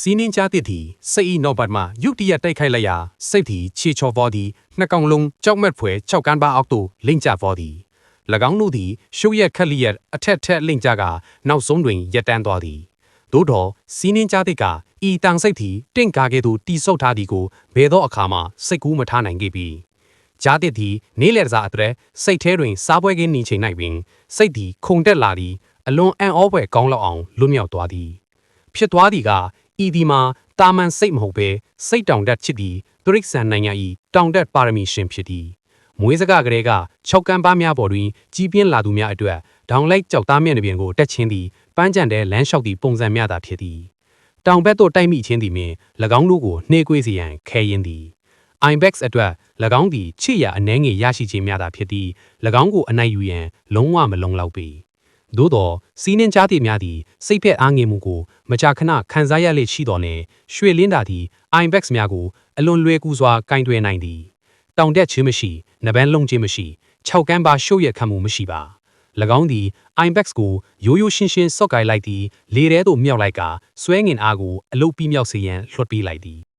စီးနှင်းကြားတစ်သည်စိတ်ဤနောက်ပတ်မှယုတ်တရက်တိုက်ခိုက်လိုက်ရာစိတ်သည်ခြေချော်ပေါ်သည်နှစ်ကောင်လုံးကြောက်မက်ဖွယ်၆ကန်းပါအောက်သို့လိမ့်ကျပေါ်သည်၎င်းတို့သည်ရှုပ်ရက်ခက်လျက်အထက်ထက်လိမ့်ကျကနောက်ဆုံးတွင်ရပ်တန်းသွားသည်သို့တော်စီးနှင်းကြားတစ်ကဤတန်စိတ်သည်တင့်ကားကဲ့သို့တိဆုတ်ထားသည်ကိုဘယ်သောအခါမှစိတ်ကူးမထားနိုင်ခဲ့ပြီကြားတစ်သည်နေလည်စားအတွက်စိတ်ထဲတွင်စားပွဲကင်းနေချိန်၌ပင်စိတ်သည်ခုန်တက်လာသည်အလွန်အံ့ဩဖွယ်ကောင်းလောက်အောင်လွတ်မြောက်သွားသည်ဖြစ်သွားသည်ကဤဒီမှာတာမန်စိတ်မဟုတ်ပဲစိတ်တောင်တတ်ချစ်သည်တရိษံနိုင်ငံ၏တောင်တတ်ပါရမီရှင်ဖြစ်သည်မွေးစကားကလေးက၆ကန်းပါးများပေါ်တွင်ကြီးပြင်းလာသူများအတွက်ဒေါင်လိုက်ကြောက်သားမြင့်နှပြင်ကိုတက်ချင်းသည်ပန်းကြံတဲ့လမ်းလျှောက်သည့်ပုံစံများသာဖြစ်သည်တောင်ဘက်သို့တိုက်မိချင်းသည်မြင်၎င်းတို့ကိုနှေးကွေးစေရန်ခဲရင်သည် IBEX အတွက်၎င်းသည်ချစ်ရအနှဲငယ်ရရှိခြင်းများသာဖြစ်သည်၎င်းကိုအနိုင်ယူရန်လုံးဝမလုံလောက်ပေသို့သောစီးနှင်းကြားသည့်များသည်စိတ်ဖက်အားငယ်မှုကိုမကြာခဏခံစားရလေရှိတော်လဲရွှေလင်းတာသည် IBEX များကိုအလွန်လွယ်ကူစွာကင်တွယ်နိုင်သည်တောင်တက်ခြင်းမရှိနဘန်းလုံးခြင်းမရှိ၆ကန်းပါရှုပ်ရခတ်မှုမရှိပါ၎င်းသည် IBEX ကိုရိုးရိုးရှင်းရှင်းစော့ကိုင်လိုက်သည်လေထဲသို့မြောက်လိုက်ကဆွဲငင်အားကိုအလုတ်ပြီးမြောက်စေရန်လွှတ်ပေးလိုက်သည်